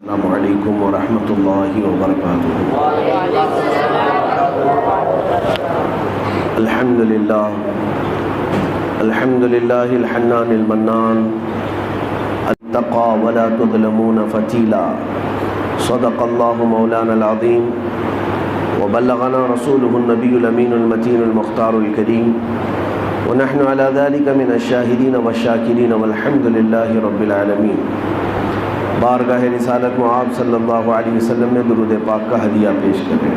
السلام علیکم ورحمۃ اللہ وبرکاتہ۔ الحمد للہ الحنان المنان اتقى ولا تظلمون فتیلا، صدق اللہ مولانا العظیم وبلغنا رسوله النبی الامین المتین المختار الکریم، ونحن على ذلك من الشاہدین والشاکرین والحمد للہ رب العالمین۔ بارگاہ رسالت معاب صلی اللہ علیہ وسلم میں درود پاک کا ہدیہ پیش کریں۔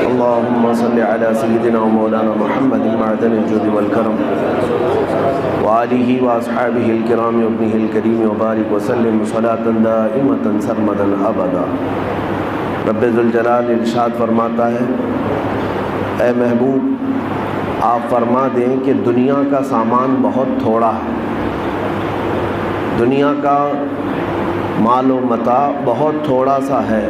اللہم صلی علی سیدنا و مولانا محمد معدن الجود والکرم وآلہ واصحابہ الکرام وابنہ الکریم وبارک وسلم صلاۃ دائمۃ سرمدا ابدا۔ رب ذوالجلال ارشاد فرماتا ہے، اے محبوب آپ فرما دیں کہ دنیا کا سامان بہت تھوڑا ہے، دنیا کا مال و متاع بہت تھوڑا سا ہے،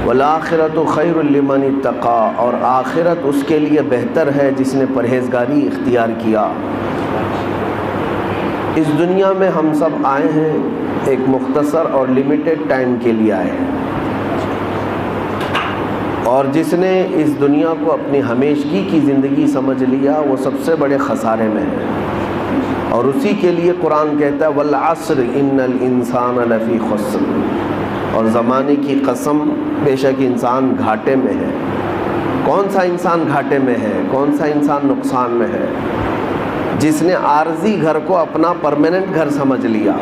والآخرۃ خیر لمن اتقى، اور آخرت اس کے لیے بہتر ہے جس نے پرہیزگاری اختیار کیا۔ اس دنیا میں ہم سب آئے ہیں ایک مختصر اور لمیٹڈ ٹائم کے لیے آئے ہیں، اور جس نے اس دنیا کو اپنی ہمیشگی کی زندگی سمجھ لیا وہ سب سے بڑے خسارے میں ہے، اور اسی کے لیے قرآن کہتا ہے والعصر ان الانسان لفی خسر، اور زمانے کی قسم بے شک انسان گھاٹے میں ہے۔ کون سا انسان گھاٹے میں ہے، کون سا انسان نقصان میں ہے؟ جس نے عارضی گھر کو اپنا پرماننٹ گھر سمجھ لیا۔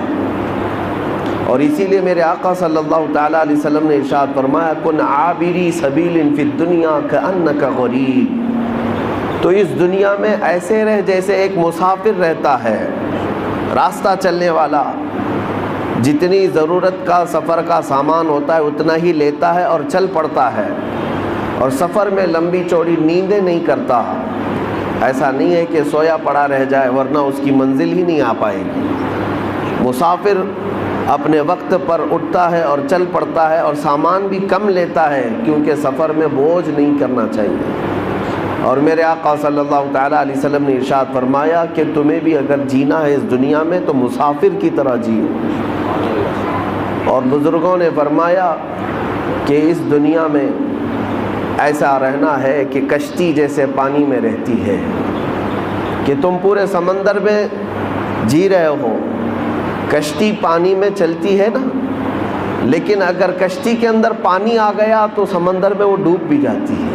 اور اسی لیے میرے آقا صلی اللہ تعالیٰ علیہ وسلم نے ارشاد فرمایا کن عابری سبیل فی الدنیا کأنک غریب، تو اس دنیا میں ایسے رہ جیسے ایک مسافر رہتا ہے، راستہ چلنے والا، جتنی ضرورت کا سفر کا سامان ہوتا ہے اتنا ہی لیتا ہے اور چل پڑتا ہے، اور سفر میں لمبی چوڑی نیندیں نہیں کرتا۔ ایسا نہیں ہے کہ سویا پڑا رہ جائے ورنہ اس کی منزل ہی نہیں آ پائے گی۔ مسافر اپنے وقت پر اٹھتا ہے اور چل پڑتا ہے، اور سامان بھی کم لیتا ہے کیونکہ سفر میں بوجھ نہیں کرنا چاہیے۔ اور میرے آقا صلی اللہ تعالیٰ علیہ وسلم نے ارشاد فرمایا کہ تمہیں بھی اگر جینا ہے اس دنیا میں تو مسافر کی طرح جیو۔ اور بزرگوں نے فرمایا کہ اس دنیا میں ایسا رہنا ہے کہ کشتی جیسے پانی میں رہتی ہے، کہ تم پورے سمندر میں جی رہے ہو، کشتی پانی میں چلتی ہے نا، لیکن اگر کشتی کے اندر پانی آ گیا تو سمندر میں وہ ڈوب بھی جاتی ہے،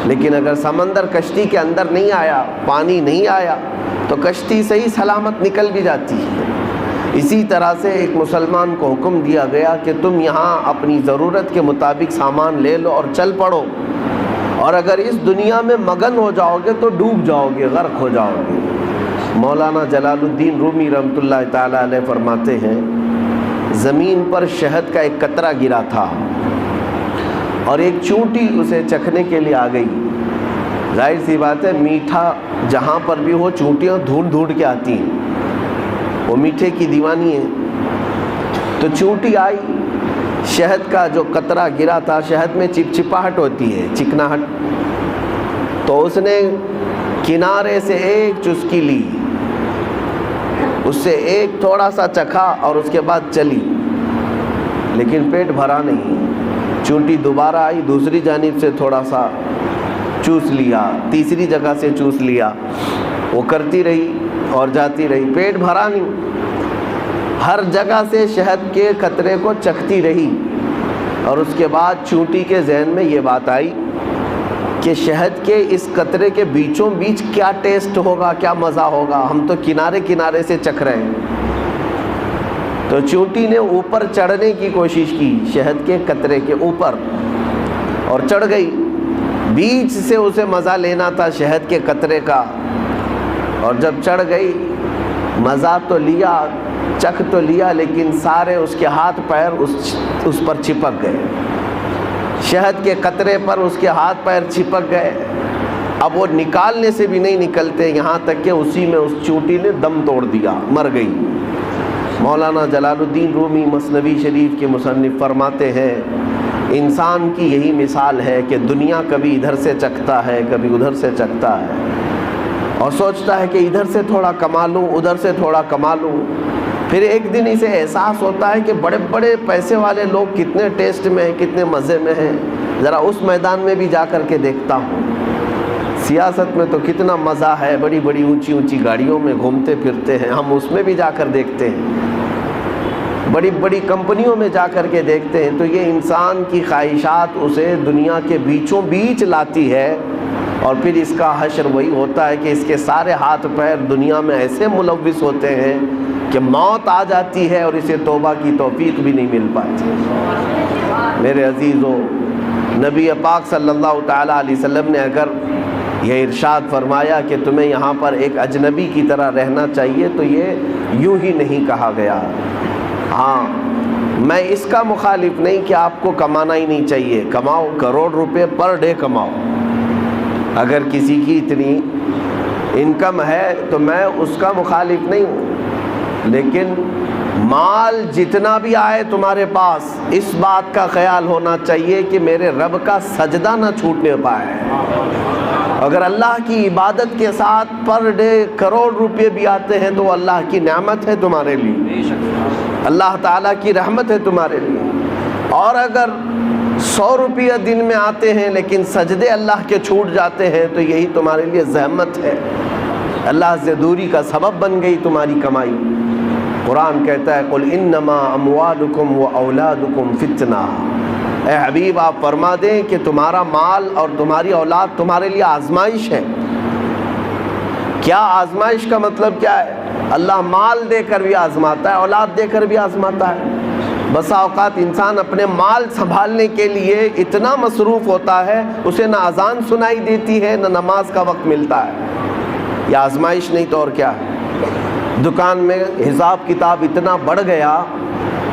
لیکن اگر سمندر کشتی کے اندر نہیں آیا، پانی نہیں آیا، تو کشتی صحیح سلامت نکل بھی جاتی ہے۔ اسی طرح سے ایک مسلمان کو حکم دیا گیا کہ تم یہاں اپنی ضرورت کے مطابق سامان لے لو اور چل پڑو، اور اگر اس دنیا میں مگن ہو جاؤ گے تو ڈوب جاؤ گے، غرق ہو جاؤ گے۔ مولانا جلال الدین رومی رحمۃ اللہ تعالیٰ علیہ فرماتے ہیں زمین پر شہد کا ایک قطرہ گرا تھا اور ایک چونٹی اسے چکھنے کے لیے آ گئی۔ ظاہر سی بات ہے میٹھا جہاں پر بھی ہو چونٹیاں ڈھونڈ ڈھونڈ کے آتی ہیں، وہ میٹھے کی دیوانی ہے۔ تو چونٹی آئی، شہد کا جو قطرہ گرا تھا، شہد میں چپچپاہٹ ہوتی ہے، چکناہٹ، تو اس نے کنارے سے ایک چسکی لی، اس سے ایک تھوڑا سا چکھا اور اس کے بعد چلی، لیکن پیٹ بھرا نہیں۔ چونٹی دوبارہ آئی، دوسری جانب سے تھوڑا سا چوس لیا، تیسری جگہ سے چوس لیا، وہ کرتی رہی اور جاتی رہی، پیٹ بھرا نہیں، ہر جگہ سے شہد کے قطرے کو چکھتی رہی۔ اور اس کے بعد چونٹی کے ذہن میں یہ بات آئی کہ شہد کے اس قطرے کے بیچوں بیچ کیا ٹیسٹ ہوگا، کیا مزہ ہوگا، ہم تو کنارے کنارے سے چکھ رہے ہیں۔ تو چونٹی نے اوپر چڑھنے کی کوشش کی، شہد کے قطرے کے اوپر، اور چڑھ گئی۔ بیچ سے اسے مزہ لینا تھا شہد کے قطرے کا، اور جب چڑھ گئی مزہ تو لیا، چکھ تو لیا، لیکن سارے اس کے ہاتھ پیر اس پر چپک گئے، شہد کے قطرے پر اس کے ہاتھ پیر چپک گئے۔ اب وہ نکالنے سے بھی نہیں نکلتے، یہاں تک کہ اسی میں اس چونٹی نے دم توڑ دیا، مر گئی۔ مولانا جلال الدین رومی مثنوی شریف کے مصنف فرماتے ہیں انسان کی یہی مثال ہے کہ دنیا کبھی ادھر سے چکھتا ہے، کبھی ادھر سے چکھتا ہے، اور سوچتا ہے کہ ادھر سے تھوڑا کما لوں، ادھر سے تھوڑا کما لوں، پھر ایک دن اسے احساس ہوتا ہے کہ بڑے بڑے پیسے والے لوگ کتنے ٹیسٹ میں ہیں، کتنے مزے میں ہیں، ذرا اس میدان میں بھی جا کر کے دیکھتا ہوں۔ سیاست میں تو کتنا مزہ ہے، بڑی بڑی اونچی اونچی گاڑیوں میں گھومتے پھرتے ہیں، ہم اس میں بھی جا کر دیکھتے ہیں، بڑی بڑی کمپنیوں میں جا کر کے دیکھتے ہیں۔ تو یہ انسان کی خواہشات اسے دنیا کے بیچوں بیچ لاتی ہے، اور پھر اس کا حشر وہی ہوتا ہے کہ اس کے سارے ہاتھ پیر دنیا میں ایسے ملوث ہوتے ہیں کہ موت آ جاتی ہے اور اسے توبہ کی توفیق بھی نہیں مل پاتی۔ میرے عزیزو، نبی پاک صلی اللہ تعالیٰ علیہ وسلم نے اگر یہ ارشاد فرمایا کہ تمہیں یہاں پر ایک اجنبی کی طرح رہنا چاہیے تو یہ یوں ہی نہیں کہا گیا۔ ہاں، میں اس کا مخالف نہیں کہ آپ کو کمانا ہی نہیں چاہیے، کماؤ، کروڑ روپے پر ڈے کماؤ، اگر کسی کی اتنی انکم ہے تو میں اس کا مخالف نہیں ہوں، لیکن مال جتنا بھی آئے تمہارے پاس، اس بات کا خیال ہونا چاہیے کہ میرے رب کا سجدہ نہ چھوٹنے پائے۔ اگر اللہ کی عبادت کے ساتھ پر ڈے کروڑ روپے بھی آتے ہیں تو اللہ کی نعمت ہے تمہارے لیے، اللہ تعالیٰ کی رحمت ہے تمہارے لیے۔ اور اگر 100 روپیہ دن میں آتے ہیں لیکن سجدے اللہ کے چھوٹ جاتے ہیں تو یہی تمہارے لیے زحمت ہے، اللہ سے دوری کا سبب بن گئی تمہاری کمائی۔ قرآن کہتا ہے قُلْ إِنَّمَا أَمْوَالُكُمْ وَأَوْلَادُكُمْ فِتْنَةٌ، اے حبیب آپ فرما دیں کہ تمہارا مال اور تمہاری اولاد تمہارے لیے آزمائش ہے۔ کیا آزمائش کا مطلب کیا ہے؟ اللہ مال دے کر بھی آزماتا ہے، اولاد دے کر بھی آزماتا ہے۔ بسا اوقات انسان اپنے مال سنبھالنے کے لیے اتنا مصروف ہوتا ہے، اسے نہ اذان سنائی دیتی ہے نہ نماز کا وقت ملتا ہے۔ یہ آزمائش نہیں تو اور کیا ہے؟ دکان میں حساب کتاب اتنا بڑھ گیا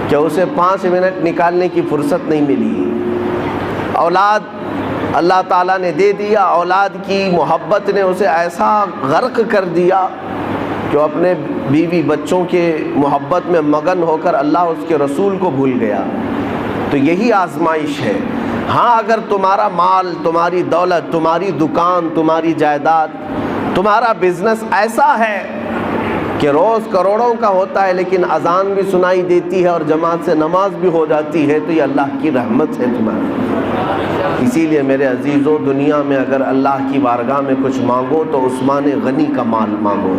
کہ اسے 5 منٹ نکالنے کی فرصت نہیں ملی۔ اولاد اللہ تعالیٰ نے دے دیا، اولاد کی محبت نے اسے ایسا غرق کر دیا کہ وہ اپنے بیوی بچوں کے محبت میں مگن ہو کر اللہ اس کے رسول کو بھول گیا۔ تو یہی آزمائش ہے۔ ہاں، اگر تمہارا مال، تمہاری دولت، تمہاری دکان، تمہاری جائیداد، تمہارا بزنس ایسا ہے کہ روز کروڑوں کا ہوتا ہے لیکن اذان بھی سنائی دیتی ہے اور جماعت سے نماز بھی ہو جاتی ہے، تو یہ اللہ کی رحمت ہے تمہاری۔ اسی لیے میرے عزیزو، دنیا میں اگر اللہ کی بارگاہ میں کچھ مانگو تو عثمان غنی کا مال مانگو،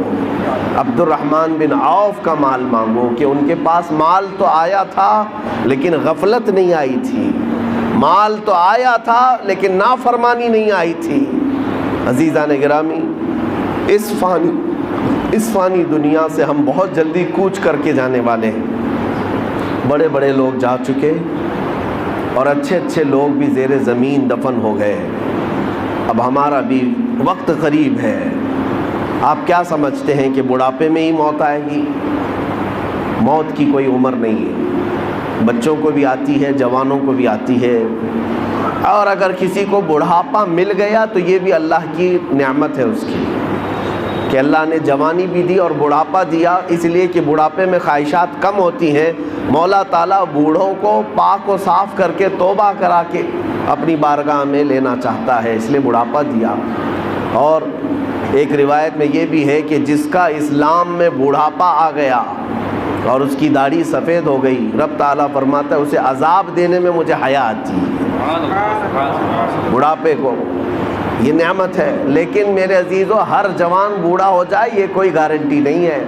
عبد الرحمن بن عوف کا مال مانگو، کہ ان کے پاس مال تو آیا تھا لیکن غفلت نہیں آئی تھی، مال تو آیا تھا لیکن نافرمانی نہیں آئی تھی۔ عزیزان گرامی، اس فانی دنیا سے ہم بہت جلدی کوچ کر کے جانے والے ہیں۔ بڑے بڑے لوگ جا چکے اور اچھے اچھے لوگ بھی زیر زمین دفن ہو گئے، اب ہمارا بھی وقت قریب ہے۔ آپ کیا سمجھتے ہیں کہ بڑھاپے میں ہی موت آئے گی؟ موت کی کوئی عمر نہیں ہے، بچوں کو بھی آتی ہے، جوانوں کو بھی آتی ہے، اور اگر کسی کو بڑھاپا مل گیا تو یہ بھی اللہ کی نعمت ہے اس کی، کہ اللہ نے جوانی بھی دی اور بڑھاپا دیا، اس لیے کہ بڑھاپے میں خواہشات کم ہوتی ہیں۔ مولا تعالیٰ بوڑھوں کو پاک و صاف کر کے توبہ کرا کے اپنی بارگاہ میں لینا چاہتا ہے، اس لیے بڑھاپا دیا۔ اور ایک روایت میں یہ بھی ہے کہ جس کا اسلام میں بڑھاپا آ گیا اور اس کی داڑھی سفید ہو گئی، رب تعالیٰ فرماتا ہے اسے عذاب دینے میں مجھے حیا آتی ہے۔ بڑھاپے کو یہ نعمت ہے، لیکن میرے عزیزو، ہر جوان بوڑھا ہو جائے یہ کوئی گارنٹی نہیں ہے،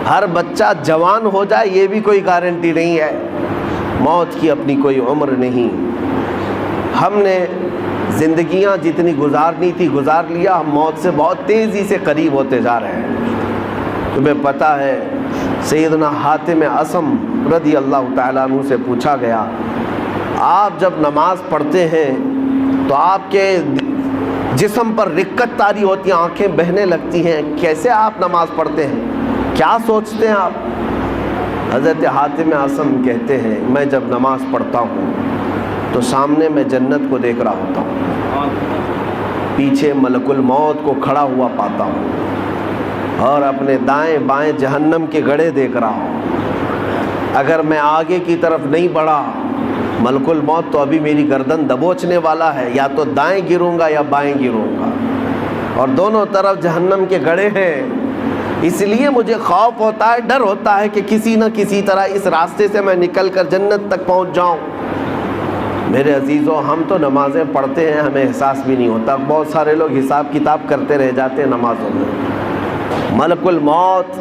ہر بچہ جوان ہو جائے یہ بھی کوئی گارنٹی نہیں ہے۔ موت کی اپنی کوئی عمر نہیں۔ ہم نے زندگیاں جتنی گزارنی تھی گزار لیا، ہم موت سے بہت تیزی سے قریب ہوتے جا رہے ہیں۔ تمہیں پتہ ہے سیدنا حاتم اصم رضی اللہ تعالیٰ عنہ سے پوچھا گیا، آپ جب نماز پڑھتے ہیں تو آپ کے جسم پر رکت طاری ہوتی ہیں، آنکھیں بہنے لگتی ہیں، کیسے آپ نماز پڑھتے ہیں، کیا سوچتے ہیں آپ؟ حضرت حاتم اصم کہتے ہیں، میں جب نماز پڑھتا ہوں تو سامنے میں جنت کو دیکھ رہا ہوتا ہوں، پیچھے ملک الموت کو کھڑا ہوا پاتا ہوں، اور اپنے دائیں بائیں جہنم کے گڑھے دیکھ رہا ہوں۔ اگر میں آگے کی طرف نہیں بڑھا، ملک الموت تو ابھی میری گردن دبوچنے والا ہے، یا تو دائیں گروں گا یا بائیں گروں گا، اور دونوں طرف جہنم کے گڑھے ہیں۔ اس لیے مجھے خوف ہوتا ہے، ڈر ہوتا ہے کہ کسی نہ کسی طرح اس راستے سے میں نکل کر جنت تک پہنچ جاؤں۔ میرے عزیزوں، ہم تو نمازیں پڑھتے ہیں، ہمیں احساس بھی نہیں ہوتا۔ بہت سارے لوگ حساب کتاب کرتے رہ جاتے ہیں نمازوں میں۔ ملک الموت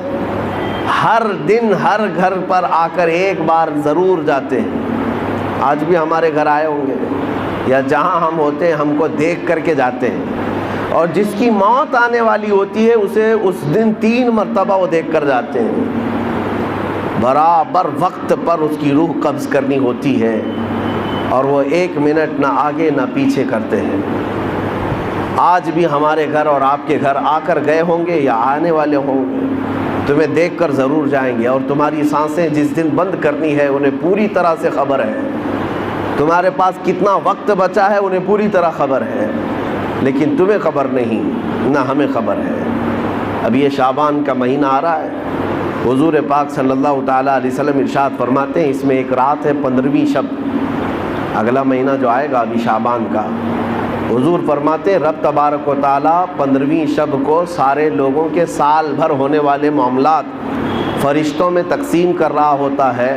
ہر دن ہر گھر پر آ کر ایک بار ضرور جاتے ہیں۔ آج بھی ہمارے گھر آئے ہوں گے، یا جہاں ہم ہوتے ہیں ہم کو دیکھ کر کے جاتے ہیں، اور جس کی موت آنے والی ہوتی ہے اسے اس دن 3 مرتبہ وہ دیکھ کر جاتے ہیں۔ برابر وقت پر اس کی روح قبض کرنی ہوتی ہے، اور وہ 1 منٹ نہ آگے نہ پیچھے کرتے ہیں۔ آج بھی ہمارے گھر اور آپ کے گھر آ کر گئے ہوں گے یا آنے والے ہوں گے، تمہیں دیکھ کر ضرور جائیں گے، اور تمہاری سانسیں جس دن بند کرنی ہے انہیں پوری طرح سے خبر ہے۔ تمہارے پاس کتنا وقت بچا ہے انہیں پوری طرح خبر ہے، لیکن تمہیں خبر نہیں، نہ ہمیں خبر ہے۔ اب یہ شعبان کا مہینہ آ رہا ہے، حضور پاک صلی اللہ تعالیٰ علیہ وسلم ارشاد فرماتے ہیں اس میں ایک رات ہے 15ویں شب۔ اگلا مہینہ جو آئے گا ابھی شعبان کا، حضور فرماتے ہیں رب تبارک و تعالیٰ 15ویں شب کو سارے لوگوں کے سال بھر ہونے والے معاملات فرشتوں میں تقسیم کر رہا ہوتا ہے،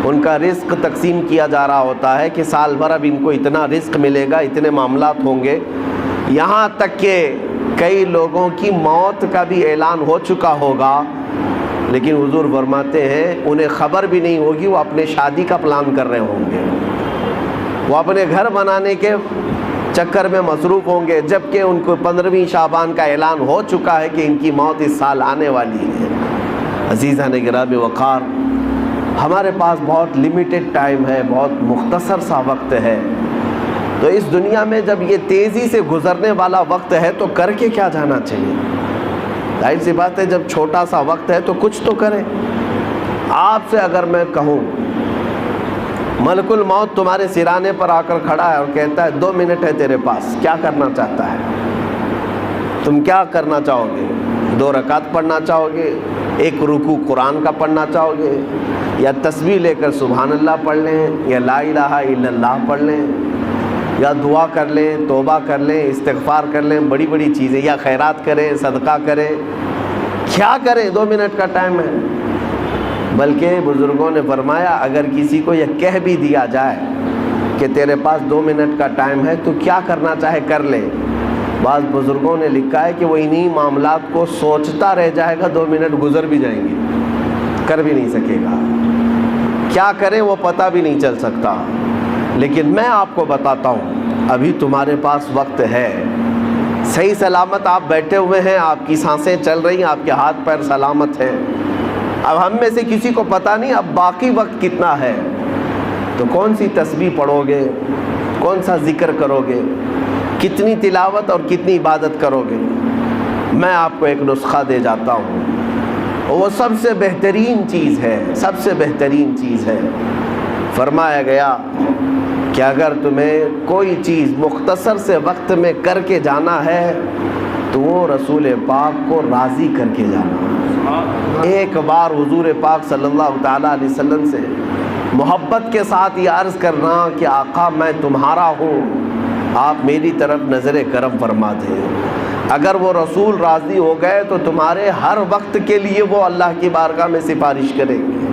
ان کا رزق تقسیم کیا جا رہا ہوتا ہے کہ سال بھر اب ان کو اتنا رزق ملے گا، اتنے معاملات ہوں گے، یہاں تک کہ کئی لوگوں کی موت کا بھی اعلان ہو چکا ہوگا، لیکن حضور فرماتے ہیں انہیں خبر بھی نہیں ہوگی، وہ اپنے شادی کا پلان کر رہے ہوں گے، وہ اپنے گھر بنانے کے چکر میں مصروف ہوں گے، جبکہ ان کو 15ویں شعبان کا اعلان ہو چکا ہے کہ ان کی موت اس سال آنے والی ہے۔ عزیزان گرام وقار، ہمارے پاس بہت لمیٹڈ ٹائم ہے، بہت مختصر سا وقت ہے، تو اس دنیا میں جب یہ تیزی سے گزرنے والا وقت ہے تو کر کے کیا جانا چاہیے؟ ظاہر سی بات ہے جب چھوٹا سا وقت ہے تو کچھ تو کریں۔ آپ سے اگر میں کہوں ملک الموت تمہارے سرانے پر آ کر کھڑا ہے اور کہتا ہے 2 منٹ ہے تیرے پاس، کیا کرنا چاہتا ہے؟ تم کیا کرنا چاہو گے؟ 2 رکعت پڑھنا چاہو گے، 1 رکوع قرآن کا پڑھنا چاہو گے، یا تسبیح لے کر سبحان اللہ پڑھ لیں، یا لا الہ الا اللہ پڑھ لیں، یا دعا کر لیں، توبہ کر لیں، استغفار کر لیں، بڑی بڑی چیزیں، یا خیرات کریں، صدقہ کریں، کیا کریں؟ 2 منٹ کا ٹائم ہے۔ بلکہ بزرگوں نے فرمایا اگر کسی کو یہ کہہ بھی دیا جائے کہ تیرے پاس 2 منٹ کا ٹائم ہے تو کیا کرنا چاہے کر لے، بعض بزرگوں نے لکھا ہے کہ وہ انہی معاملات کو سوچتا رہ جائے گا، 2 منٹ گزر بھی جائیں گے، کر بھی نہیں سکے گا، کیا کریں وہ پتہ بھی نہیں چل سکتا۔ لیکن میں آپ کو بتاتا ہوں ابھی تمہارے پاس وقت ہے، صحیح سلامت آپ بیٹھے ہوئے ہیں، آپ کی سانسیں چل رہی ہیں، آپ کے ہاتھ پیر سلامت ہیں۔ اب ہم میں سے کسی کو پتہ نہیں اب باقی وقت کتنا ہے، تو کون سی تسبیح پڑھو گے، کون سا ذکر کرو گے، کتنی تلاوت اور کتنی عبادت کرو گے؟ میں آپ کو ایک نسخہ دے جاتا ہوں، وہ سب سے بہترین چیز ہے، سب سے بہترین چیز ہے۔ فرمایا گیا کہ اگر تمہیں کوئی چیز مختصر سے وقت میں کر کے جانا ہے تو وہ رسول پاک کو راضی کر کے جانا۔ ایک بار حضور پاک صلی اللہ تعالیٰ علیہ وسلم سے محبت کے ساتھ یہ عرض کرنا کہ آقا میں تمہارا ہوں، آپ میری طرف نظر کرم فرما دیں۔ اگر وہ رسول راضی ہو گئے تو تمہارے ہر وقت کے لیے وہ اللہ کی بارگاہ میں سفارش کریں گے۔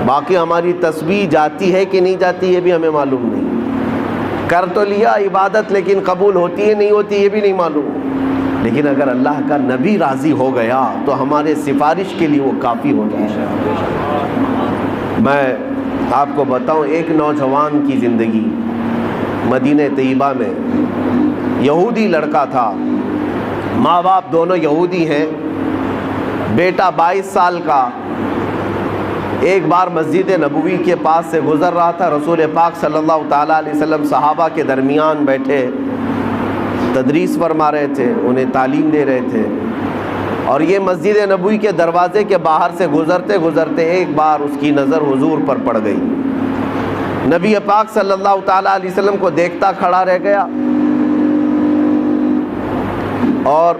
باقی ہماری تسبیح جاتی ہے کہ نہیں جاتی یہ بھی ہمیں معلوم نہیں، کر تو لیا عبادت لیکن قبول ہوتی ہے نہیں ہوتی یہ بھی نہیں معلوم، لیکن اگر اللہ کا نبی راضی ہو گیا تو ہمارے سفارش کے لیے وہ کافی ہو جائے گا۔ میں آپ کو بتاؤں ایک نوجوان کی زندگی، مدینہ طیبہ میں یہودی لڑکا تھا، ماں باپ دونوں یہودی ہیں، بیٹا 22 سال کا، ایک بار مسجد نبوی کے پاس سے گزر رہا تھا، رسول پاک صلی اللہ تعالیٰ علیہ وسلم صحابہ کے درمیان بیٹھے تدریس فرما رہے تھے، انہیں تعلیم دے رہے تھے، اور یہ مسجد نبوی کے دروازے کے باہر سے گزرتے گزرتے ایک بار اس کی نظر حضور پر پڑ گئی۔ نبی پاک صلی اللہ تعالیٰ علیہ وسلم کو دیکھتا کھڑا رہ گیا، اور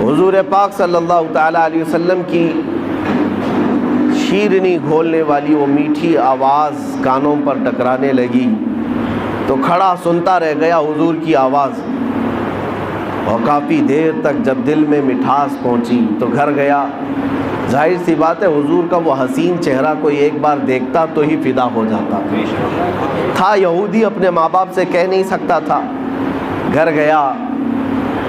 حضور پاک صلی اللہ تعالیٰ علیہ وسلم کی شیرنی گھولنے والی وہ میٹھی آواز کانوں پر ٹکرانے لگی تو کھڑا سنتا رہ گیا حضور کی آواز۔ اور کافی دیر تک جب دل میں مٹھاس پہنچی تو گھر گیا۔ ظاہر سی بات ہے حضور کا وہ حسین چہرہ کوئی ایک بار دیکھتا تو ہی فدا ہو جاتا تھا۔ یہودی اپنے ماں باپ سے کہہ نہیں سکتا تھا۔ گھر گیا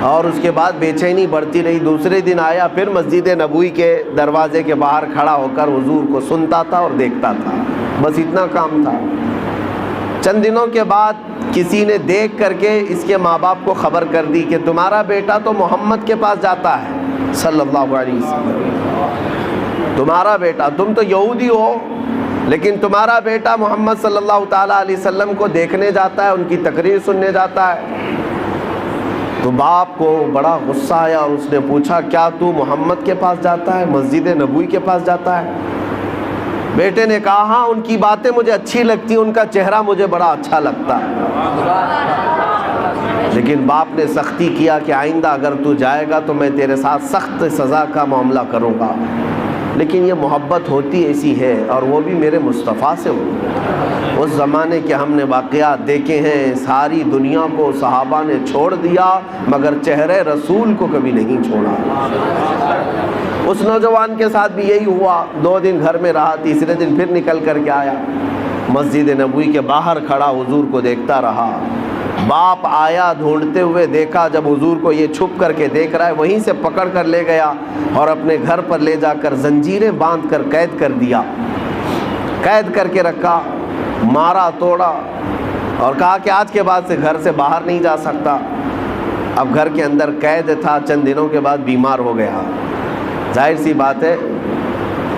اور اس کے بعد بے چینی بڑھتی رہی۔ دوسرے دن آیا، پھر مسجد نبوی کے دروازے کے باہر کھڑا ہو کر حضور کو سنتا تھا اور دیکھتا تھا، بس اتنا کام تھا۔ چند دنوں کے بعد کسی نے دیکھ کر کے اس کے ماں باپ کو خبر کر دی کہ تمہارا بیٹا تو محمد کے پاس جاتا ہے صلی اللہ علیہ وسلم، تمہارا بیٹا، تم تو یہودی ہو لیکن تمہارا بیٹا محمد صلی اللہ تعالیٰ علیہ وسلم کو دیکھنے جاتا ہے، ان کی تقریر سننے جاتا ہے۔ تو باپ کو بڑا غصہ آیا اور اس نے پوچھا کیا تو محمد کے پاس جاتا ہے، مسجد نبوی کے پاس جاتا ہے؟ بیٹے نے کہا ہاں، ان کی باتیں مجھے اچھی لگتی، ان کا چہرہ مجھے بڑا اچھا لگتا ہے۔ لیکن باپ نے سختی کیا کہ آئندہ اگر تو جائے گا تو میں تیرے ساتھ سخت سزا کا معاملہ کروں گا، لیکن یہ محبت ہوتی ایسی ہے، اور وہ بھی میرے مصطفیٰ سے ہو۔ اس زمانے کے ہم نے واقعات دیکھے ہیں، ساری دنیا کو صحابہ نے چھوڑ دیا مگر چہرے رسول کو کبھی نہیں چھوڑا۔ اس نوجوان کے ساتھ بھی یہی ہوا، 2 دن گھر میں رہا، تیسرے دن پھر نکل کر کے آیا، مسجد نبوی کے باہر کھڑا حضور کو دیکھتا رہا۔ باپ آیا ڈھونڈتے ہوئے، دیکھا جب حضور کو یہ چھپ کر کے دیکھ رہا ہے، وہیں سے پکڑ کر لے گیا اور اپنے گھر پر لے جا کر زنجیریں باندھ کر قید کر دیا، قید کر کے رکھا، مارا توڑا اور کہا کہ آج کے بعد سے گھر سے باہر نہیں جا سکتا۔ اب گھر کے اندر قید تھا، چند دنوں کے بعد بیمار ہو گیا۔ ظاہر سی بات ہے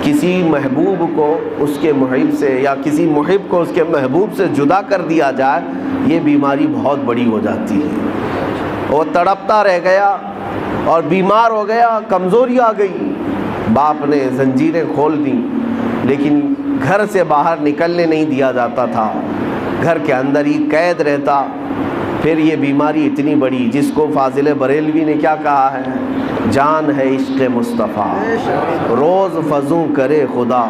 کسی محبوب کو اس کے محب سے، یا کسی محب کو اس کے محبوب سے جدا کر دیا جائے، یہ بیماری بہت بڑی ہو جاتی ہے۔ وہ تڑپتا رہ گیا اور بیمار ہو گیا، کمزوری آ گئی۔ باپ نے زنجیریں کھول دیں لیکن گھر سے باہر نکلنے نہیں دیا جاتا تھا، گھر کے اندر ہی قید رہتا۔ پھر یہ بیماری اتنی بڑی جس کو فاضل بریلوی نے کیا کہا ہے، جان ہے عشق مصطفیٰ روز فزوں کرے خدا،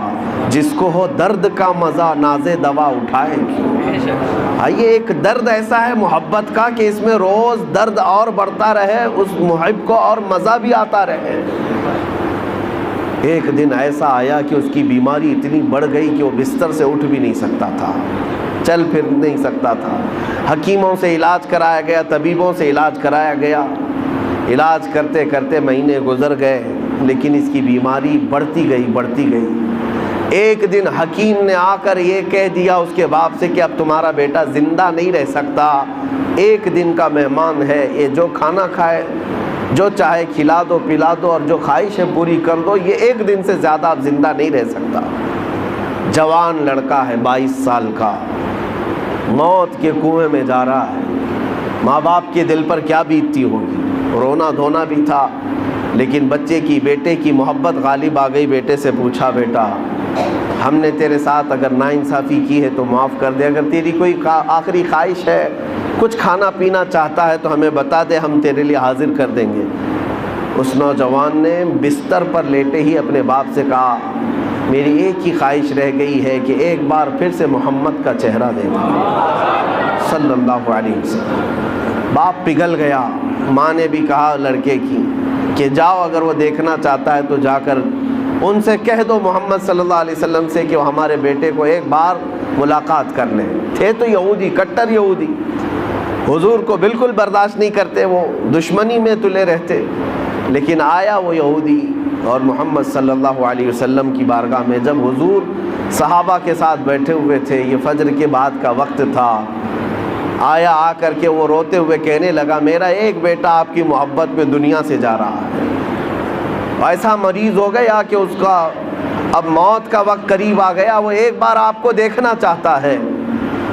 جس کو ہو درد کا مزہ ناز دوا اٹھائے کیوں۔ یہ ایک درد ایسا ہے محبت کا کہ اس میں روز درد اور بڑھتا رہے، اس محب کو اور مزہ بھی آتا رہے۔ ایک دن ایسا آیا کہ اس کی بیماری اتنی بڑھ گئی کہ وہ بستر سے اٹھ بھی نہیں سکتا تھا، چل پھر نہیں سکتا تھا۔ حکیموں سے علاج کرایا گیا، طبیبوں سے علاج کرایا گیا، علاج کرتے کرتے مہینے گزر گئے لیکن اس کی بیماری بڑھتی گئی۔ ایک دن حکیم نے آ کر یہ کہہ دیا اس کے باپ سے کہ اب تمہارا بیٹا زندہ نہیں رہ سکتا، ایک دن کا مہمان ہے، یہ جو کھانا کھائے، جو چاہے کھلا دو پلا دو اور جو خواہش ہے پوری کر دو، یہ ایک دن سے زیادہ اب زندہ نہیں رہ سکتا۔ جوان لڑکا ہے 22 سال کا، موت کے کنویں میں جا رہا ہے۔ ماں باپ کے دل پر کیا بیتتی ہوگی، رونا دھونا بھی تھا، لیکن بچے کی، بیٹے کی محبت غالب آ گئی۔ بیٹے سے پوچھا بیٹا ہم نے تیرے ساتھ اگر ناانصافی کی ہے تو معاف کر دے، اگر تیری کوئی آخری خواہش ہے، کچھ کھانا پینا چاہتا ہے تو ہمیں بتا دے، ہم تیرے لیے حاضر کر دیں گے۔ اس نوجوان نے بستر پر لیٹے ہی اپنے باپ سے کہا میری ایک ہی خواہش رہ گئی ہے کہ ایک بار پھر سے محمد کا چہرہ دیکھیں صلی اللہ علیہ وسلم۔ باپ پگھل گیا۔ ماں نے بھی کہا لڑکے کی کہ جاؤ، اگر وہ دیکھنا چاہتا ہے تو جا کر ان سے کہہ دو محمد صلی اللہ علیہ وسلم سے کہ وہ ہمارے بیٹے کو ایک بار ملاقات کر لیں۔ تھے تو یہودی، کٹر یہودی، حضور کو بالکل برداشت نہیں کرتے، وہ دشمنی میں تلے رہتے، لیکن آیا وہ یہودی اور محمد صلی اللہ علیہ وسلم کی بارگاہ میں جب حضور صحابہ کے ساتھ بیٹھے ہوئے تھے، یہ فجر کے بعد کا وقت تھا، آیا، آ کر کے وہ روتے ہوئے کہنے لگا میرا ایک بیٹا آپ کی محبت میں دنیا سے جا رہا ہے، ایسا مریض ہو گیا کہ اس کا اب موت کا وقت قریب آ گیا، وہ ایک بار آپ کو دیکھنا چاہتا ہے۔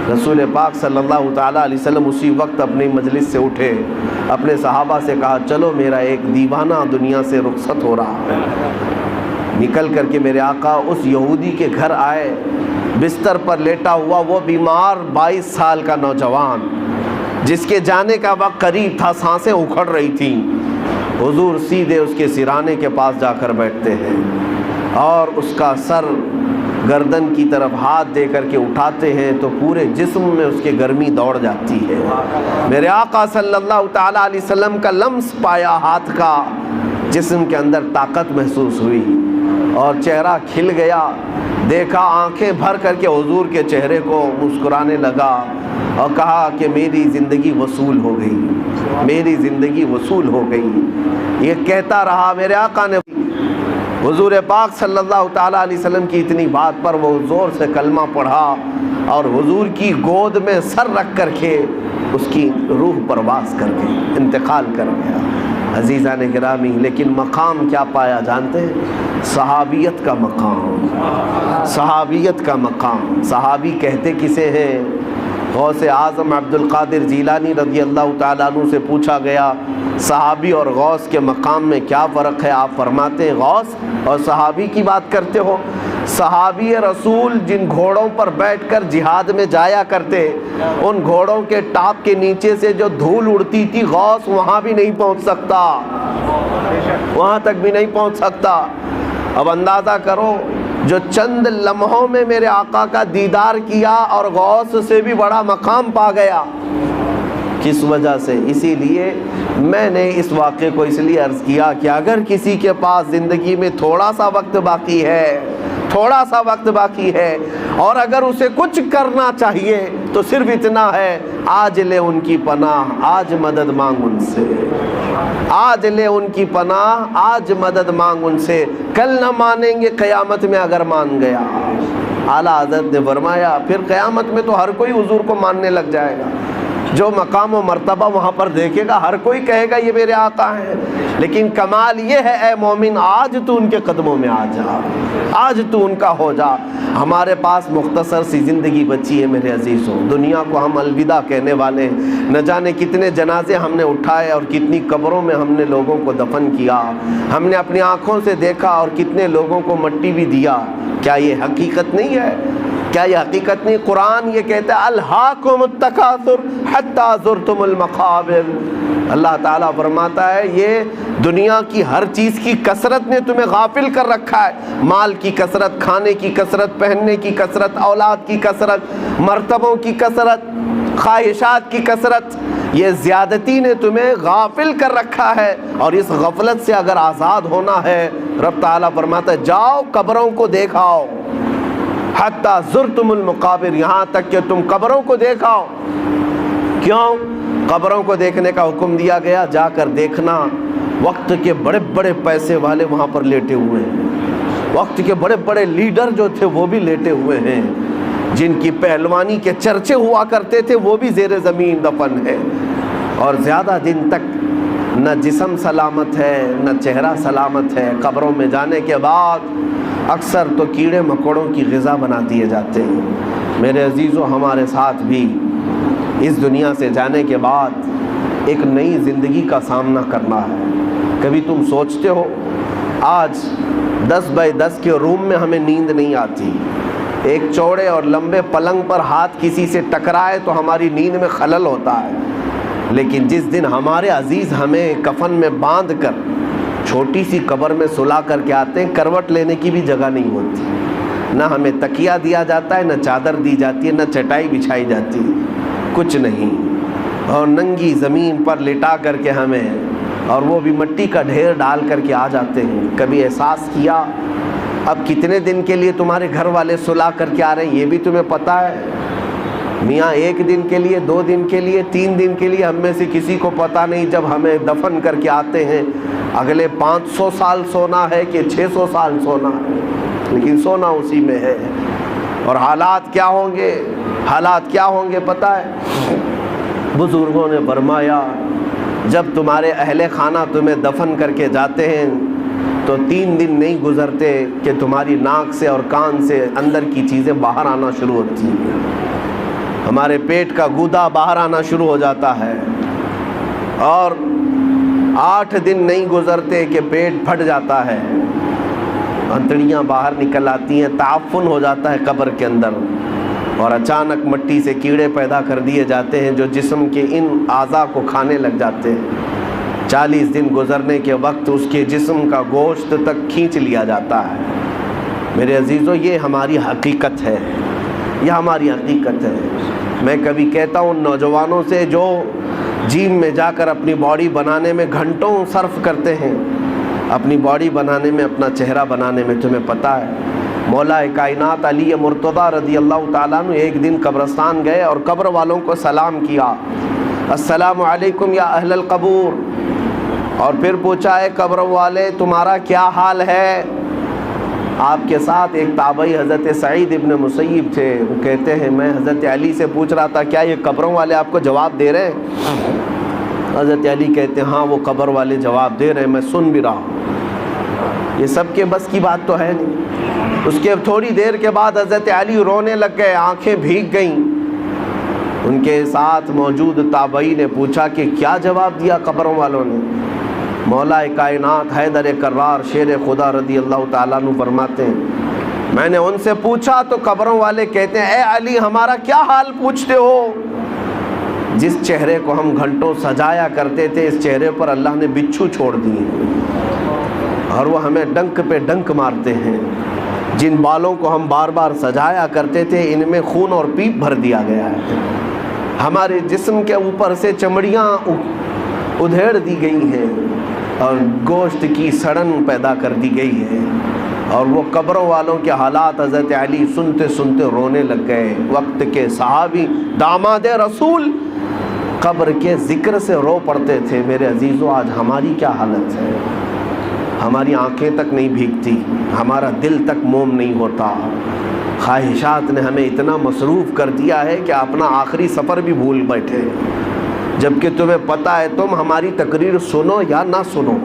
رسول پاک صلی اللہ تعالیٰ علیہ وسلم اسی وقت اپنی مجلس سے اٹھے، اپنے صحابہ سے کہا چلو میرا ایک دیوانہ دنیا سے رخصت ہو رہا ہے۔ نکل کر کے میرے آقا اس یہودی کے گھر آئے، بستر پر لیٹا ہوا وہ بیمار 22 سال کا نوجوان جس کے جانے کا وقت قریب تھا، سانسیں اکھڑ رہی تھیں۔ حضور سیدھے اس کے سرانے کے پاس جا کر بیٹھتے ہیں اور اس کا سر گردن کی طرف ہاتھ دے کر کے اٹھاتے ہیں تو پورے جسم میں اس کے گرمی دوڑ جاتی ہے۔ میرے آقا صلی اللہ تعالیٰ علیہ وسلم کا لمس پایا ہاتھ کا، جسم کے اندر طاقت محسوس ہوئی اور چہرہ کھل گیا۔ دیکھا، آنکھیں بھر کر کے حضور کے چہرے کو مسکرانے لگا اور کہا کہ میری زندگی وصول ہو گئی، میری زندگی وصول ہو گئی۔ یہ کہتا رہا، میرے آقا نے حضور پاک صلی اللہ تعالیٰ علیہ وسلم کی اتنی بات پر وہ زور سے کلمہ پڑھا اور حضور کی گود میں سر رکھ کر کے اس کی روح پرواز کر کے انتقال کر گیا۔ عزیزان گرامی، لیکن مقام کیا پایا جانتے ہیں؟ صحابیت کا مقام، صحابیت کا مقام۔ صحابی کہتے کسے ہیں؟ غوث اعظم عبد القادر جیلانی رضی اللہ تعالیٰ عنہ سے پوچھا گیا صحابی اور غوث کے مقام میں کیا فرق ہے؟ آپ فرماتے ہیں غوث اور صحابی کی بات کرتے ہو؟ صحابی رسول جن گھوڑوں پر بیٹھ کر جہاد میں جایا کرتے، ان گھوڑوں کے ٹاپ کے نیچے سے جو دھول اڑتی تھی، غوث وہاں بھی نہیں پہنچ سکتا، وہاں تک بھی نہیں پہنچ سکتا۔ اب اندازہ کرو، جو چند لمحوں میں میرے آقا کا دیدار کیا اور غوث سے بھی بڑا مقام پا گیا، کس وجہ سے؟ اسی لیے میں نے اس واقعے کو اس لیے عرض کیا کہ اگر کسی کے پاس زندگی میں تھوڑا سا وقت باقی ہے، تھوڑا سا وقت باقی ہے، اور اگر اسے کچھ کرنا چاہیے تو صرف اتنا ہے، آج لے ان کی پناہ، آج مدد مانگ ان سے، آج لے ان کی پناہ، آج مدد مانگ ان سے، کل نہ مانیں گے قیامت میں اگر مان گیا۔ اعلیٰ حضرت نے فرمایا پھر قیامت میں تو ہر کوئی حضور کو ماننے لگ جائے گا، جو مقام و مرتبہ وہاں پر دیکھے گا ہر کوئی کہے گا یہ میرے آقا ہیں، لیکن کمال یہ ہے اے مومن آج تو ان کے قدموں میں آ جا، آج تو ان کا ہو جا۔ ہمارے پاس مختصر سی زندگی بچی ہے میرے عزیزوں، دنیا کو ہم الوداع کہنے والے ہیں، نہ جانے کتنے جنازے ہم نے اٹھائے اور کتنی قبروں میں ہم نے لوگوں کو دفن کیا، ہم نے اپنی آنکھوں سے دیکھا اور کتنے لوگوں کو مٹی بھی دیا۔ کیا یہ حقیقت نہیں ہے؟ کیا یہ حقیقت نہیں؟ قرآن یہ کہتا ہے الہاکم التکاثر حتی زرتم المقابر۔ اللہ تعالیٰ فرماتا ہے یہ دنیا کی ہر چیز کی کثرت نے تمہیں غافل کر رکھا ہے، مال کی کثرت، کھانے کی کثرت، پہننے کی کثرت، اولاد کی کثرت، مرتبوں کی کثرت، خواہشات کی کثرت، یہ زیادتی نے تمہیں غافل کر رکھا ہے، اور اس غفلت سے اگر آزاد ہونا ہے رب تعالیٰ فرماتا ہے جاؤ قبروں کو دیکھاؤ، حتی زرتم المقابر، یہاں تک کہ تم قبروں کو دیکھاؤ۔ کیوں قبروں کو دیکھنے کا حکم دیا گیا؟ جا کر دیکھنا وقت کے بڑے بڑے پیسے والے وہاں پر لیٹے ہوئے ہیں، وقت کے بڑے بڑے لیڈر جو تھے وہ بھی لیٹے ہوئے ہیں، جن کی پہلوانی کے چرچے ہوا کرتے تھے وہ بھی زیر زمین دفن ہے، اور زیادہ دن تک نہ جسم سلامت ہے نہ چہرہ سلامت ہے۔ قبروں میں جانے کے بعد اکثر تو کیڑے مکوڑوں کی غذا بنا دیے جاتے ہیں۔ میرے عزیزوں، ہمارے ساتھ بھی اس دنیا سے جانے کے بعد ایک نئی زندگی کا سامنا کرنا ہے۔ کبھی تم سوچتے ہو آج 10 بائی 10 کے روم میں ہمیں نیند نہیں آتی، ایک چوڑے اور لمبے پلنگ پر ہاتھ کسی سے ٹکرائے تو ہماری نیند میں خلل ہوتا ہے، لیکن جس دن ہمارے عزیز ہمیں کفن میں باندھ کر چھوٹی سی قبر میں سلا کر کے آتے ہیں، کروٹ لینے کی بھی جگہ نہیں ہوتی، نہ ہمیں تکیہ دیا جاتا ہے، نہ چادر دی جاتی ہے، نہ چٹائی بچھائی جاتی ہے، کچھ نہیں، اور ننگی زمین پر لٹا کر کے ہمیں، اور وہ بھی مٹی کا ڈھیر ڈال کر کے آ جاتے ہیں۔ کبھی احساس کیا اب کتنے دن کے لیے تمہارے گھر والے سلا کر کے آ رہے ہیں یہ بھی تمہیں پتہ ہے؟ میاں 1 دن کے لیے، 2 دن کے لیے، 3 دن کے لیے ہم میں سے کسی کو پتہ نہیں جب ہمیں دفن کر کے آتے ہیں اگلے 500 سال سونا ہے کہ 600 سال سونا ہے، لیکن سونا اسی میں ہے۔ اور حالات کیا ہوں گے، حالات کیا ہوں گے پتہ ہے؟ بزرگوں نے فرمایا جب تمہارے اہل خانہ تمہیں دفن کر کے جاتے ہیں تو 3 دن نہیں گزرتے کہ تمہاری ناک سے اور کان سے اندر کی چیزیں باہر آنا شروع ہوتی ہیں، ہمارے پیٹ کا گودا باہر آنا شروع ہو جاتا ہے، اور 8 دن نہیں گزرتے کہ پیٹ پھٹ جاتا ہے، انتڑیاں باہر نکل آتی ہیں، تعفن ہو جاتا ہے قبر کے اندر، اور اچانک مٹی سے کیڑے پیدا کر دیے جاتے ہیں جو جسم کے ان اعضاء کو کھانے لگ جاتے ہیں۔ 40 دن گزرنے کے وقت اس کے جسم کا گوشت تک کھینچ لیا جاتا ہے، میرے عزیزوں یہ ہماری حقیقت ہے، یہ ہماری حقیقت ہے۔ میں کبھی کہتا ہوں نوجوانوں سے جو جم میں جا کر اپنی باڈی بنانے میں گھنٹوں صرف کرتے ہیں، اپنی باڈی بنانے میں، اپنا چہرہ بنانے میں، تمہیں پتہ ہے مولا کائنات علی مرتضیٰ رضی اللہ تعالیٰ عنہ ایک دن قبرستان گئے اور قبر والوں کو سلام کیا، السلام علیکم یا اہل القبور، اور پھر پوچھا ہے قبر والے تمہارا کیا حال ہے؟ آپ کے ساتھ ایک تابعی حضرت سعید ابن مسیب تھے، وہ کہتے ہیں میں حضرت علی سے پوچھ رہا تھا کیا یہ قبروں والے آپ کو جواب دے رہے ہیں؟ حضرت علی کہتے ہیں ہاں وہ قبر والے جواب دے رہے ہیں، میں سن بھی رہا ہوں۔ یہ سب کے بس کی بات تو ہے نہیں۔ اس کے تھوڑی دیر کے بعد حضرت علی رونے لگ گئے، آنکھیں بھیگ گئیں۔ ان کے ساتھ موجود تابعی نے پوچھا کہ کیا جواب دیا قبروں والوں نے؟ مولا کائنات حیدر کرار شیر خدا رضی اللہ تعالیٰ عنہ فرماتے ہیں میں نے ان سے پوچھا تو قبروں والے کہتے ہیں اے علی ہمارا کیا حال پوچھتے ہو؟ جس چہرے کو ہم گھنٹوں سجایا کرتے تھے اس چہرے پر اللہ نے بچھو چھوڑ دیے اور وہ ہمیں ڈنک پہ ڈنک مارتے ہیں۔ جن بالوں کو ہم بار بار سجایا کرتے تھے ان میں خون اور پیپ بھر دیا گیا ہے۔ ہمارے جسم کے اوپر سے چمڑیاں ادھیڑ دی گئی ہیں اور گوشت کی سڑن پیدا کر دی گئی ہے، اور وہ قبروں والوں کے حالات حضرت علی سنتے سنتے رونے لگ گئے۔ وقت کے صحابی داماد رسول قبر کے ذکر سے رو پڑتے تھے۔ میرے عزیزوں آج ہماری کیا حالت ہے؟ ہماری آنکھیں تک نہیں بھیگتی، ہمارا دل تک موم نہیں ہوتا۔ خواہشات نے ہمیں اتنا مصروف کر دیا ہے کہ اپنا آخری سفر بھی بھول بیٹھے، جبکہ تمہیں پتہ ہے تم ہماری تقریر سنو یا نہ سنو،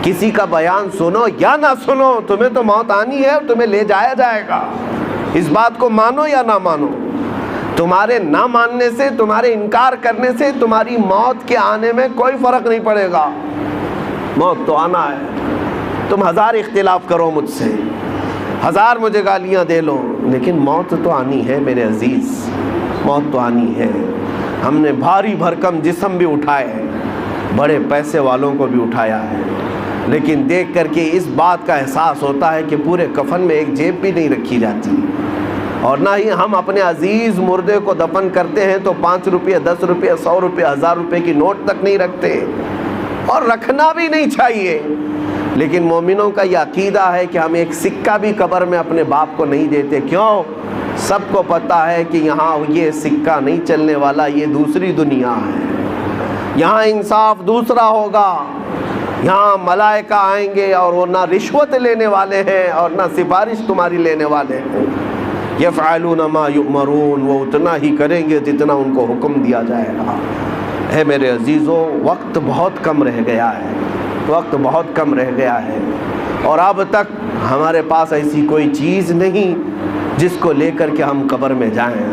کسی کا بیان سنو یا نہ سنو، تمہیں تو موت آنی ہے اور تمہیں لے جایا جائے گا۔ اس بات کو مانو یا نہ مانو، تمہارے نہ ماننے سے، تمہارے انکار کرنے سے تمہاری موت کے آنے میں کوئی فرق نہیں پڑے گا۔ موت تو آنا ہے، تم ہزار اختلاف کرو مجھ سے، ہزار مجھے گالیاں دے لو، لیکن موت تو آنی ہے میرے عزیز، موت تو آنی ہے۔ ہم نے بھاری بھرکم جسم بھی اٹھائے، بڑے پیسے والوں کو بھی اٹھایا ہے، لیکن دیکھ کر کے اس بات کا احساس ہوتا ہے کہ پورے کفن میں ایک جیب بھی نہیں رکھی جاتی، اور نہ ہی ہم اپنے عزیز مردے کو دفن کرتے ہیں تو 5 روپے 10 روپے 100 روپے 1000 روپے کی نوٹ تک نہیں رکھتے، اور رکھنا بھی نہیں چاہیے۔ لیکن مومنوں کا یہ عقیدہ ہے کہ ہم ایک سکہ بھی قبر میں اپنے باپ کو نہیں دیتے۔ کیوں؟ سب کو پتہ ہے کہ یہاں یہ سکہ نہیں چلنے والا، یہ دوسری دنیا ہے، یہاں انصاف دوسرا ہوگا، یہاں ملائکہ آئیں گے اور وہ نہ رشوت لینے والے ہیں اور نہ سفارش تمہاری لینے والے ہیں۔ یفعلون ما یؤمرون، وہ اتنا ہی کریں گے جتنا ان کو حکم دیا جائے گا۔ اے میرے عزیزوں وقت بہت کم رہ گیا ہے، وقت بہت کم رہ گیا ہے، اور اب تک ہمارے پاس ایسی کوئی چیز نہیں جس کو لے کر کے ہم قبر میں جائیں۔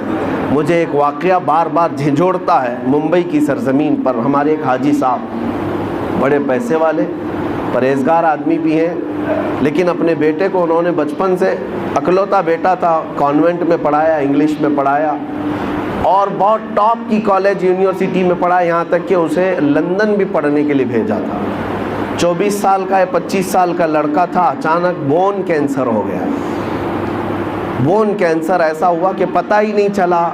مجھے ایک واقعہ بار بار جھنجھوڑتا ہے۔ ممبئی کی سرزمین پر ہمارے ایک حاجی صاحب، بڑے پیسے والے، پرہیزگار آدمی بھی ہیں، لیکن اپنے بیٹے کو انہوں نے بچپن سے، اکلوتا بیٹا تھا، کانوینٹ میں پڑھایا، انگلش میں پڑھایا، اور بہت ٹاپ کی کالج یونیورسٹی میں پڑھا، یہاں تک کہ اسے لندن بھی پڑھنے کے لیے بھیجا تھا۔ 24 سال کا یا 25 سال کا لڑکا تھا، اچانک بون کینسر ہو گیا۔ بون کینسر ایسا ہوا کہ پتہ ہی نہیں چلا،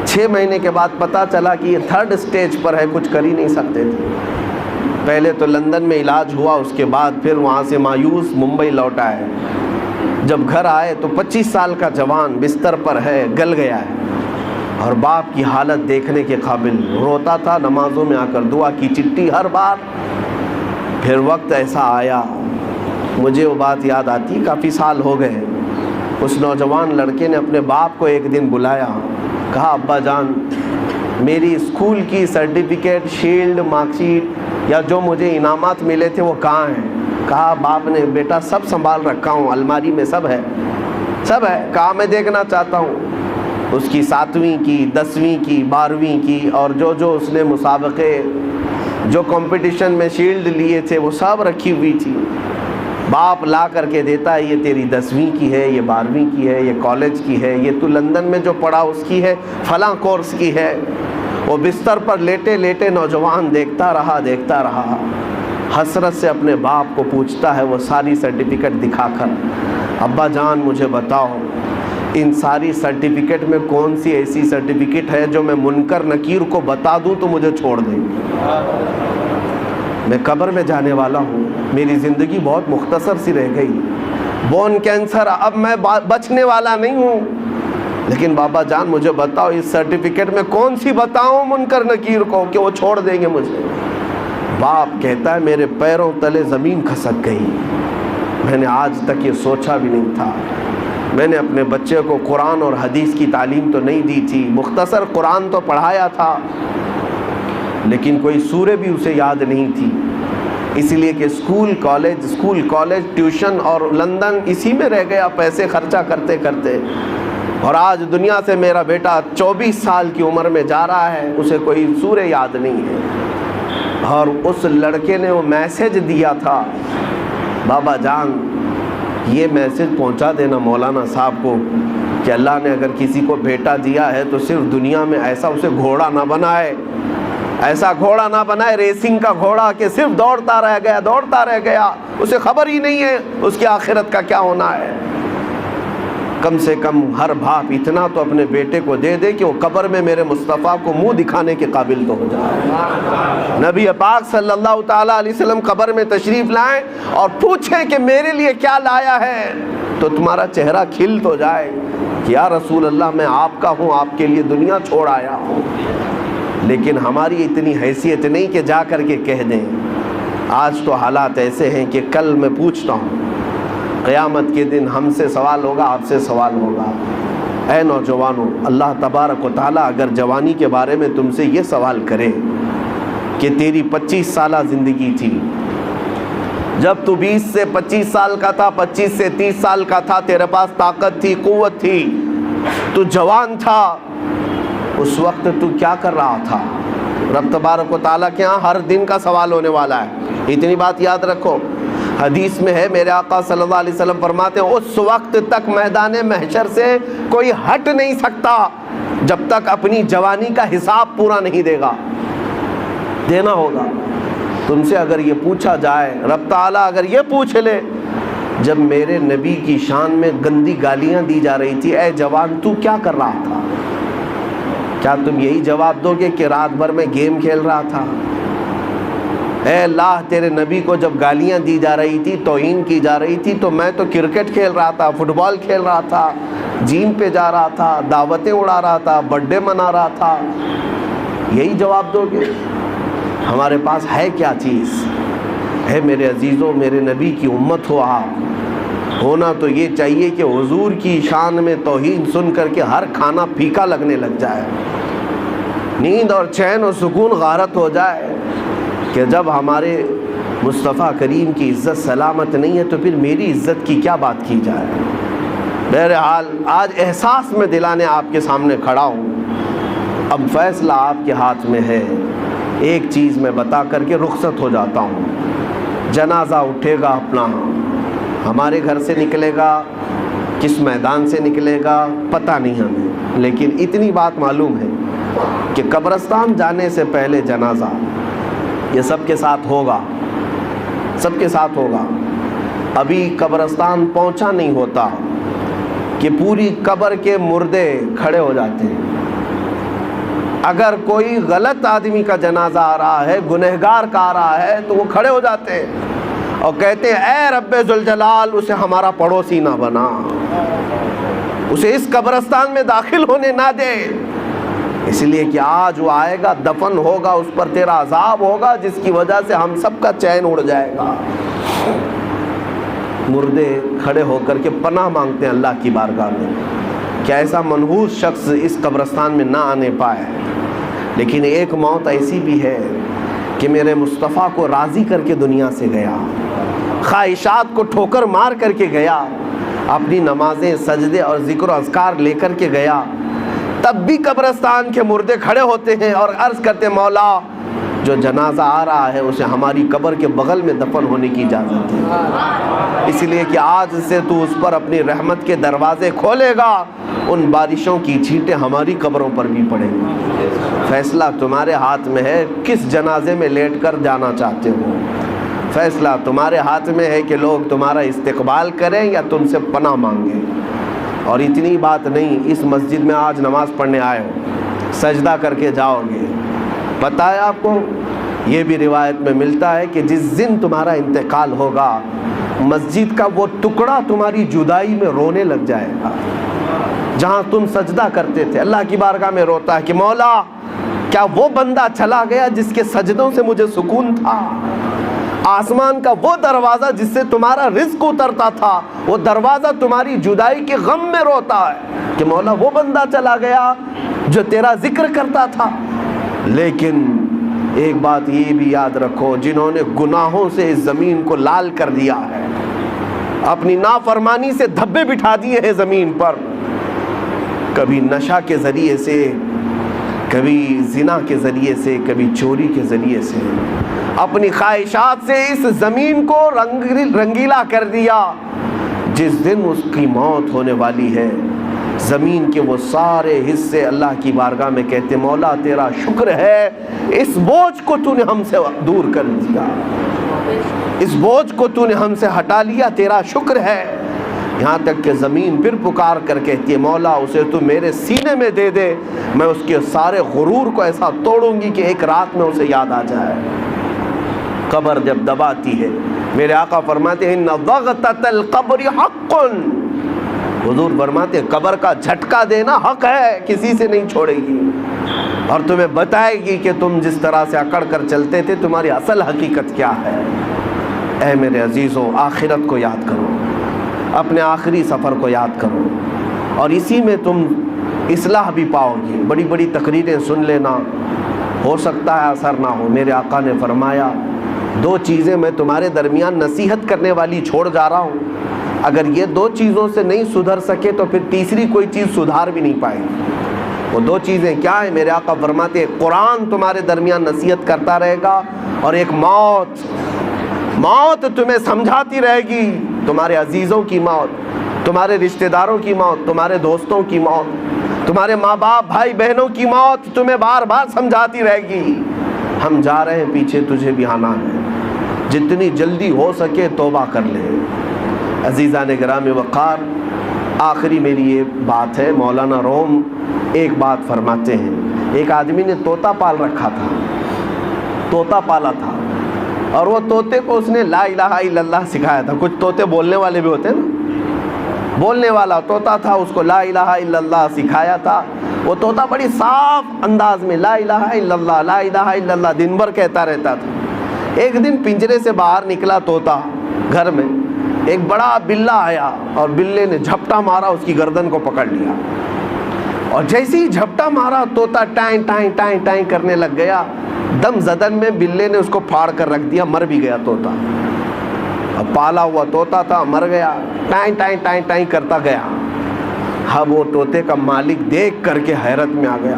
6 مہینے کے بعد پتہ چلا کہ یہ 3rd سٹیج پر ہے، کچھ کر ہی نہیں سکتے تھے۔ پہلے تو لندن میں علاج ہوا، اس کے بعد پھر وہاں سے مایوس ممبئی لوٹ آئے۔ جب گھر آئے تو 25 سال کا جوان بستر پر ہے، گل گیا ہے، اور باپ کی حالت دیکھنے کے قابل، روتا تھا، نمازوں میں آ کر دعا کی چٹھی ہر بار۔ پھر وقت ایسا آیا، مجھے وہ بات یاد آتی، کافی سال ہو گئے، اس نوجوان لڑکے نے اپنے باپ کو ایک دن بلایا، کہا ابا جان میری اسکول کی سرٹیفکیٹ، شیلڈ، مارک شیٹ یا جو مجھے انعامات ملے تھے وہ کہاں ہیں؟ کہا باپ نے بیٹا سب سنبھال رکھا ہوں، الماری میں سب ہے، سب ہے۔ کہا میں دیکھنا چاہتا ہوں۔ اس کی 7ویں کی، 10ویں کی، 12ویں کی، اور جو اس نے مسابقے، جو کمپٹیشن میں شیلڈ لیے تھے وہ سب رکھی ہوئی تھی۔ باپ لا کر کے دیتا ہے، یہ تیری 10ویں کی ہے، یہ 12ویں کی ہے، یہ کالج کی ہے، یہ تو لندن میں جو پڑھا اس کی ہے، فلاں کورس کی ہے۔ وہ بستر پر لیٹے لیٹے نوجوان دیکھتا رہا، حسرت سے اپنے باپ کو پوچھتا ہے، وہ ساری سرٹیفکیٹ دکھا کر، ابا جان مجھے بتاؤ ان ساری سرٹیفکیٹ میں کون سی ایسی سرٹیفکیٹ ہے جو میں منکر نکیر کو بتا دوں تو مجھے چھوڑ دیں؟ میں قبر میں جانے والا ہوں، میری زندگی بہت مختصر سی رہ گئی، بون کینسر، اب میں بچنے والا نہیں ہوں، لیکن بابا جان مجھے بتاؤ اس سرٹیفکیٹ میں کون سی بتاؤں منکر نکیر کو کہ وہ چھوڑ دیں گے مجھے؟ باپ کہتا ہے میرے پیروں تلے زمین کھسک گئی، میں نے آج تک یہ سوچا بھی نہیں تھا، میں نے اپنے بچے کو قرآن اور حدیث کی تعلیم تو نہیں دی تھی، مختصر قرآن تو پڑھایا تھا، لیکن کوئی سورہ بھی اسے یاد نہیں تھی، اس لیے کہ اسکول کالج ٹیوشن اور لندن اسی میں رہ گیا پیسے خرچہ کرتے کرتے، اور آج دنیا سے میرا بیٹا 24 سال کی عمر میں جا رہا ہے، اسے کوئی سورہ یاد نہیں ہے۔ اور اس لڑکے نے وہ میسج دیا تھا، بابا جان یہ میسج پہنچا دینا مولانا صاحب کو کہ اللہ نے اگر کسی کو بیٹا دیا ہے تو صرف دنیا میں ایسا اسے گھوڑا نہ بنائے، ایسا گھوڑا نہ بنائے ریسنگ کا گھوڑا کہ صرف دوڑتا رہ گیا، اسے خبر ہی نہیں ہے اس کی آخرت کا کیا ہونا ہے۔ کم سے کم ہر باپ اتنا تو اپنے بیٹے کو دے دے کہ وہ قبر میں میرے مصطفیٰ کو منہ دکھانے کے قابل تو ہو جائے۔ نبی پاک صلی اللہ تعالیٰ علیہ وسلم قبر میں تشریف لائیں اور پوچھیں کہ میرے لیے کیا لایا ہے، تو تمہارا چہرہ کھل تو جائے کہ یا رسول اللہ میں آپ کا ہوں، آپ کے لیے دنیا چھوڑ آیا ہوں۔ لیکن ہماری اتنی حیثیت نہیں کہ جا کر کے کہہ دیں۔ آج تو حالات ایسے ہیں کہ کل میں پوچھتا ہوں، قیامت کے دن ہم سے سوال ہوگا، آپ سے سوال ہوگا۔ اے نوجوانوں، اللہ تبارک و تعالیٰ اگر جوانی کے بارے میں تم سے یہ سوال کرے کہ تیری 25 سالہ زندگی تھی، جب تو 20 سے 25 سال کا تھا، 25 سے 30 سال کا تھا، تیرے پاس طاقت تھی، قوت تھی، تو جوان تھا، اس وقت تو کیا کر رہا تھا؟ رب تبارک و تعالیٰ کے ہاں ہر دن کا سوال ہونے والا ہے، اتنی بات یاد رکھو۔ حدیث میں ہے، میرے آقا صلی اللہ علیہ وسلم فرماتے ہیں اس وقت تک میدان محشر سے کوئی ہٹ نہیں سکتا جب تک اپنی جوانی کا حساب پورا نہیں دے گا، دینا ہوگا۔ تم سے اگر یہ پوچھا جائے، رب تعالیٰ اگر یہ پوچھ لے، جب میرے نبی کی شان میں گندی گالیاں دی جا رہی تھی، اے جوان تو کیا کر رہا تھا؟ کیا تم یہی جواب دو گے کہ رات بھر میں گیم کھیل رہا تھا؟ اے اللہ تیرے نبی کو جب گالیاں دی جا رہی تھی، توہین کی جا رہی تھی، تو میں تو کرکٹ کھیل رہا تھا، فٹ بال کھیل رہا تھا، جیم پہ جا رہا تھا، دعوتیں اڑا رہا تھا، برتھ ڈے منا رہا تھا، یہی جواب دو گے؟ ہمارے پاس ہے کیا چیز؟ ہے میرے عزیزوں، میرے نبی کی امت ہو آپ، ہونا تو یہ چاہیے کہ حضور کی شان میں توہین سن کر کے ہر کھانا پھیکا لگنے لگ جائے، نیند اور چین اور سکون غارت ہو جائے کہ جب ہمارے مصطفیٰ کریم کی عزت سلامت نہیں ہے تو پھر میری عزت کی کیا بات کی جائے۔ بہرحال آج احساس میں دلانے آپ کے سامنے کھڑا ہوں، اب فیصلہ آپ کے ہاتھ میں ہے۔ ایک چیز میں بتا کر کے رخصت ہو جاتا ہوں، جنازہ اٹھے گا اپنا، ہمارے گھر سے نکلے گا، کس میدان سے نکلے گا پتہ نہیں ہمیں، لیکن اتنی بات معلوم ہے کہ قبرستان جانے سے پہلے جنازہ یہ سب کے ساتھ ہوگا، سب کے ساتھ ہوگا۔ ابھی قبرستان پہنچا نہیں ہوتا کہ پوری قبر کے مردے کھڑے ہو جاتے ہیں۔ اگر کوئی غلط آدمی کا جنازہ آ رہا ہے، گنہگار کا آ رہا ہے، تو وہ کھڑے ہو جاتے ہیں اور کہتے ہیں اے رب ذوالجلال اسے ہمارا پڑوسی نہ بنا، اسے اس قبرستان میں داخل ہونے نہ دے، اس لیے کہ آج وہ آئے گا، دفن ہوگا، اس پر تیرا عذاب ہوگا، جس کی وجہ سے ہم سب کا چین اڑ جائے گا۔ مردے کھڑے ہو کر کے پناہ مانگتے ہیں اللہ کی بارگاہ میں کہ ایسا منحوس شخص اس قبرستان میں نہ آنے پائے۔ لیکن ایک موت ایسی بھی ہے کہ میرے مصطفیٰ کو راضی کر کے دنیا سے گیا، خواہشات کو ٹھوکر مار کر کے گیا، اپنی نمازیں، سجدے اور ذکر و اذکار لے کر کے گیا، تب بھی قبرستان کے مردے کھڑے ہوتے ہیں اور عرض کرتے مولا جو جنازہ آ رہا ہے اسے ہماری قبر کے بغل میں دفن ہونے کی اجازت ہے، اس لیے کہ آج سے تو اس پر اپنی رحمت کے دروازے کھولے گا، ان بارشوں کی چھینٹیں ہماری قبروں پر بھی پڑیں گی۔ فیصلہ تمہارے ہاتھ میں ہے، کس جنازے میں لیٹ کر جانا چاہتے ہو؟ فیصلہ تمہارے ہاتھ میں ہے کہ لوگ تمہارا استقبال کریں یا تم سے پناہ مانگیں۔ اور اتنی بات نہیں، اس مسجد میں آج نماز پڑھنے آئے ہو، سجدہ کر کے جاؤ گے۔ پتہ ہے آپ کو، یہ بھی روایت میں ملتا ہے کہ جس دن تمہارا انتقال ہوگا، مسجد کا وہ ٹکڑا تمہاری جدائی میں رونے لگ جائے گا۔ جہاں تم سجدہ کرتے تھے، اللہ کی بارگاہ میں روتا ہے کہ مولا کیا وہ بندہ چلا گیا جس کے سجدوں سے مجھے سکون تھا؟ آسمان کا وہ دروازہ جس سے تمہارا رزق اترتا تھا، وہ دروازہ تمہاری جدائی کے غم میں روتا ہے کہ مولا وہ بندہ چلا گیا جو تیرا ذکر کرتا تھا۔ لیکن ایک بات یہ بھی یاد رکھو، جنہوں نے گناہوں سے اس زمین کو لال کر دیا ہے، اپنی نافرمانی سے دھبے بٹھا دیے ہیں زمین پر، کبھی نشہ کے ذریعے سے، کبھی زنا کے ذریعے سے، کبھی چوری کے ذریعے سے، اپنی خواہشات سے اس زمین کو رنگیلا کر دیا، جس دن اس کی موت ہونے والی ہے، زمین کے وہ سارے حصے اللہ کی بارگاہ میں کہتے مولا تیرا شکر ہے، اس بوجھ کو تو نے ہم سے دور کر دیا، اس بوجھ کو تو نے ہم سے ہٹا لیا، تیرا شکر ہے۔ یہاں تک کہ زمین پھر پکار کر کہتی ہے مولا اسے تو میرے سینے میں دے دے، میں اس کے سارے غرور کو ایسا توڑوں گی کہ ایک رات میں اسے یاد آ جائے۔ قبر جب دباتی ہے، میرے آقا فرماتے ہیں ان ضغطۃ القبر حق، حضور فرماتے ہیں قبر کا جھٹکا دینا حق ہے، کسی سے نہیں چھوڑے گی، اور تمہیں بتائے گی کہ تم جس طرح سے اکڑ کر چلتے تھے تمہاری اصل حقیقت کیا ہے۔ اے میرے عزیزوں، آخرت کو یاد کرو، اپنے آخری سفر کو یاد کرو، اور اسی میں تم اصلاح بھی پاؤ گی۔ بڑی بڑی تقریریں سن لینا، ہو سکتا ہے اثر نہ ہو۔ میرے آقا نے فرمایا دو چیزیں میں تمہارے درمیان نصیحت کرنے والی چھوڑ جا رہا ہوں، اگر یہ دو چیزوں سے نہیں سدھر سکے تو پھر تیسری کوئی چیز سدھار بھی نہیں پائے گی۔ وہ دو چیزیں کیا ہیں؟ میرے آقا فرماتے ہیں قرآن تمہارے درمیان نصیحت کرتا رہے گا، اور ایک موت تمہیں سمجھاتی رہے گی، تمہارے عزیزوں کی موت، تمہارے رشتہ داروں کی موت، تمہارے دوستوں کی موت، تمہارے ماں باپ بھائی بہنوں کی موت تمہیں بار بار سمجھاتی رہے گی۔ ہم جا رہے ہیں، پیچھے تجھے بھی آنا ہے، جتنی جلدی ہو سکے توبہ کر لے۔ عزیزان گرامی وقار، آخری میری یہ بات ہے، مولانا روم ایک بات فرماتے ہیں، ایک آدمی نے طوطا پال رکھا تھا، طوطا پالا تھا، اور وہ طوطے کو اس نے لا الہ الا اللہ سکھایا تھا۔ کچھ طوطے بولنے والے بھی ہوتے ہیں نا، بولنے والا طوطا تھا، اس کو لا الہ الا اللہ سکھایا تھا۔ وہ طوطا بڑی صاف انداز میں لا الہ الا اللہ لا الہ الا اللہ دن بھر کہتا رہتا تھا۔ ایک دن پنجرے سے باہر نکلا طوطا، گھر میں ایک بڑا بلہ آیا، اور بلے نے جھپٹا مارا، اس کی گردن کو پکڑ لیا، اور جیسے ہی جھپٹا مارا طوطا ٹائیں ٹائیں ٹائیں ٹائیں کرنے لگ گیا۔ دم زدن میں بلے نے اس کو پھاڑ کر رکھ دیا، مر بھی گیا طوطا۔ اب پالا ہوا طوطا تھا، مر گیا، ٹائیں ٹائیں ٹائیں ٹائیں کرتا گیا۔ اب وہ طوطے کا مالک دیکھ کر کے حیرت میں آ گیا۔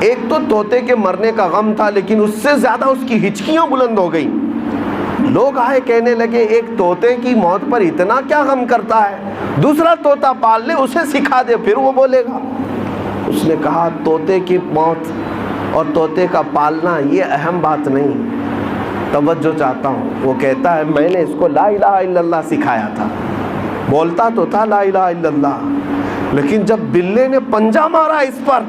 ایک تو طوطے کے مرنے کا غم تھا، لیکن اس سے زیادہ اس کی ہچکیاں بلند ہو گئیں۔ لوگ آئے کہنے لگے ایک طوطے کی موت پر اتنا کیا غم کرتا ہے، دوسرا طوطا پال لے، اسے سکھا دے، پھر وہ بولے گا۔ اس نے کہا طوطے کی موت اور طوطے کا پالنا یہ اہم بات نہیں، توجہ چاہتا ہوں۔ وہ کہتا ہے میں نے اس کو لا الہ الا اللہ سکھایا تھا، بولتا تو تھا لا الہ الا اللہ، لیکن جب بلے نے پنجہ مارا اس پر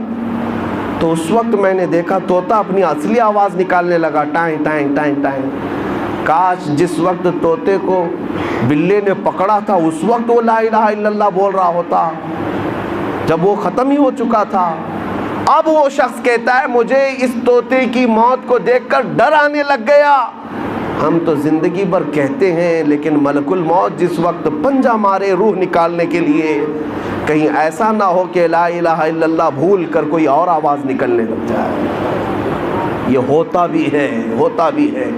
تو اس وقت میں نے دیکھا طوطا اپنی اصلی آواز نکالنے لگا، ٹائیں ٹائیں ٹائیں ٹائیں۔ کاش جس وقت طوطے کو بلے نے پکڑا تھا اس وقت وہ لا الہ الا اللہ بول رہا ہوتا، جب وہ ختم ہی ہو چکا تھا۔ اب وہ شخص کہتا ہے مجھے اس طوطے کی موت کو دیکھ کر ڈر آنے لگ گیا۔ ہم تو زندگی بھر کہتے ہیں، لیکن ملک الموت جس وقت پنجہ مارے روح نکالنے کے لیے، کہیں ایسا نہ ہو کہ لا الہ الا اللہ بھول کر کوئی اور آواز نکلنے لگ جائے۔ یہ ہوتا بھی ہے، ہوتا بھی ہے۔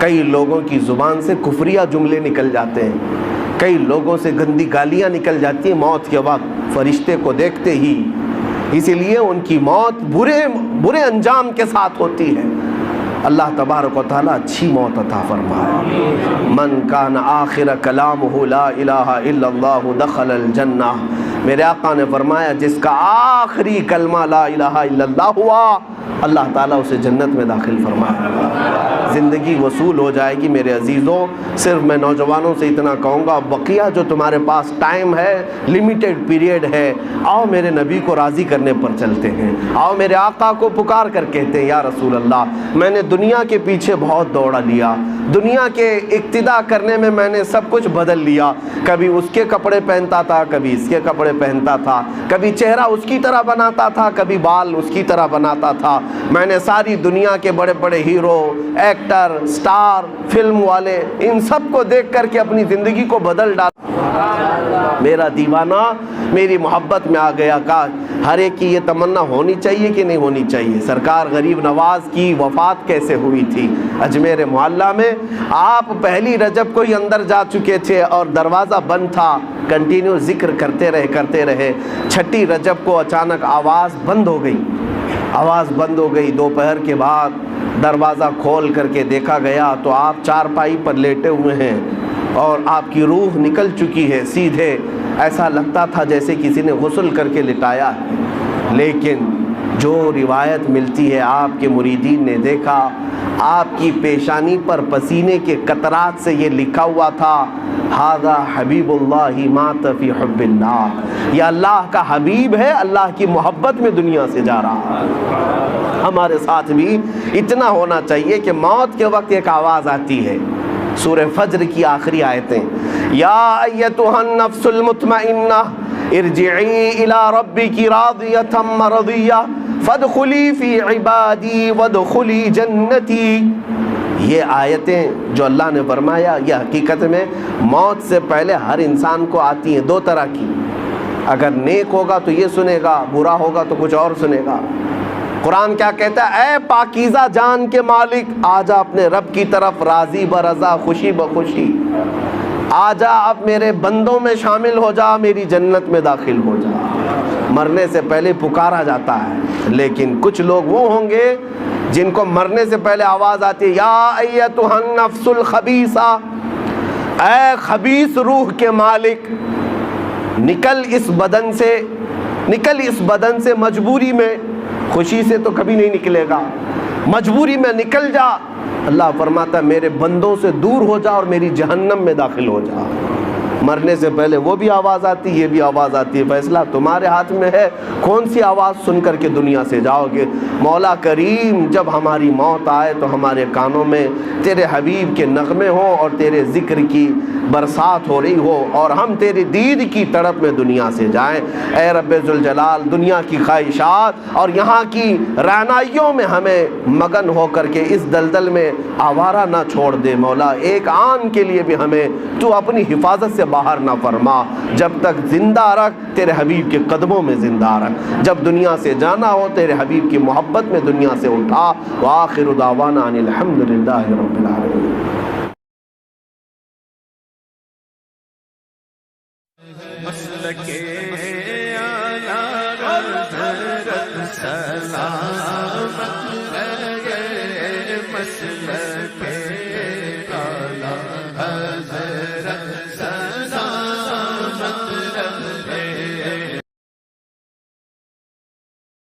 کئی لوگوں کی زبان سے کفریہ جملے نکل جاتے ہیں، کئی لوگوں سے گندی گالیاں نکل جاتی ہیں موت کے وقت فرشتے کو دیکھتے ہی، اسی لیے ان کی موت برے انجام کے ساتھ ہوتی ہے۔ اللہ تبارک و تعالیٰ اچھی موت عطا فرمائے۔ من کان آخر کلامہ لا الہ الا اللہ دخل الجنہ، میرے آقا نے فرمایا جس کا آخری کلمہ لا الہ الا اللہ ہوا اللہ تعالیٰ اسے جنت میں داخل فرمائے، زندگی وصول ہو جائے گی۔ میرے عزیزوں، صرف میں نوجوانوں سے اتنا کہوں گا، بقیہ جو تمہارے پاس ٹائم ہے، لیمیٹڈ پیریڈ ہے، آؤ میرے نبی کو راضی کرنے پر چلتے ہیں، آؤ میرے آقا کو پکار کر کہتے ہیں یا رسول اللہ میں نے دنیا کے پیچھے بہت دوڑا لیا، دنیا کے اقتداء کرنے میں نے سب کچھ بدل لیا، کبھی اس کے کپڑے پہنتا تھا، کبھی اس کے کپڑے پہنتا تھا، کبھی چہرہ اس کی طرح بناتا تھا، کبھی بال اس کی طرح بناتا تھا، میں نے ساری دنیا کے بڑے بڑے ہیرو، ایکٹر، سٹار، فلم والے، ان سب کو دیکھ کر کے اپنی زندگی کو بدل ڈالا۔ میرا دیوانہ میری محبت میں آ گیا۔ کا ہر ایک کی یہ تمنا ہونی چاہیے کہ نہیں ہونی چاہیے؟ سرکار غریب نواز کی وفات کیسے ہوئی تھی؟ اجمیر محلہ میں آپ پہلی رجب کو ہی اندر جا چکے تھے اور دروازہ بند تھا، کنٹینیو ذکر کرتے رہے۔ چھٹی رجب کو اچانک آواز بند ہو گئی، دوپہر کے بعد دروازہ کھول کر کے دیکھا گیا تو آپ چارپائی پر لیٹے ہوئے ہیں اور آپ کی روح نکل چکی ہے سیدھے، ایسا لگتا تھا جیسے کسی نے غسل کر کے لٹایا ہے۔ لیکن جو روایت ملتی ہے، آپ کے مریدین نے دیکھا آپ کی پیشانی پر پسینے کے قطرات سے یہ لکھا ہوا تھا، ھذا حبیب اللہ مات فی حب اللہ، یہ اللہ کا حبیب ہے، اللہ کی محبت میں دنیا سے جا رہا ہے۔ ہمارے ساتھ بھی اتنا ہونا چاہیے کہ موت کے وقت ایک آواز آتی ہے، سورہ فجر کی آخری آیتیں، یا ایتھا النفس المطمئنہ ارجعی الی ربک راضیۃ مرضیہ فادخلی فی عبادی وادخلی جنتی۔ یہ آیتیں جو اللہ نے فرمایا یہ حقیقت میں موت سے پہلے ہر انسان کو آتی ہیں، دو طرح کی، اگر نیک ہوگا تو یہ سنے گا، برا ہوگا تو کچھ اور سنے گا۔ قرآن کیا کہتا ہے؟ اے پاکیزہ جان کے مالک، آجا اپنے رب کی طرف راضی برضا، خوشی بخوشی، آجا اب میرے بندوں میں شامل ہو جا، میری جنت میں داخل ہو جا۔ مرنے سے پہلے پکارا جاتا ہے، لیکن کچھ لوگ وہ ہوں گے جن کو مرنے سے پہلے آواز آتی ہے، یا ایتھا النفس الخبیثہ، اے خبیث روح کے مالک، نکل اس بدن سے مجبوری میں، خوشی سے تو کبھی نہیں نکلے گا، مجبوری میں نکل جا۔ اللہ فرماتا ہے میرے بندوں سے دور ہو جا اور میری جہنم میں داخل ہو جا۔ مرنے سے پہلے وہ بھی آواز آتی، یہ بھی آواز آتی ہے، فیصلہ تمہارے ہاتھ میں ہے، کون سی آواز سن کر کے دنیا سے جاؤ گے۔ مولا کریم جب ہماری موت آئے تو ہمارے کانوں میں تیرے حبیب کے نغمے ہوں اور تیرے ذکر کی برسات ہو رہی ہو اور ہم تیری دید کی تڑپ میں دنیا سے جائیں۔ اے رب ذوالجلال، دنیا کی خواہشات اور یہاں کی رعنائیوں میں ہمیں مگن ہو کر کے اس دلدل میں آوارہ نہ چھوڑ دے مولا، ایک آن کے لیے بھی ہمیں تو اپنی حفاظت سے باہر نہ فرما، جب تک زندہ رکھ تیرے حبیب کے قدموں میں زندہ رکھ، جب دنیا سے جانا ہو تیرے حبیب کی محبت میں دنیا سے اٹھا۔ وآخر دعوانا ان الحمدللہ رب العالمین۔ مسلکے اعلیٰ حضرت سلام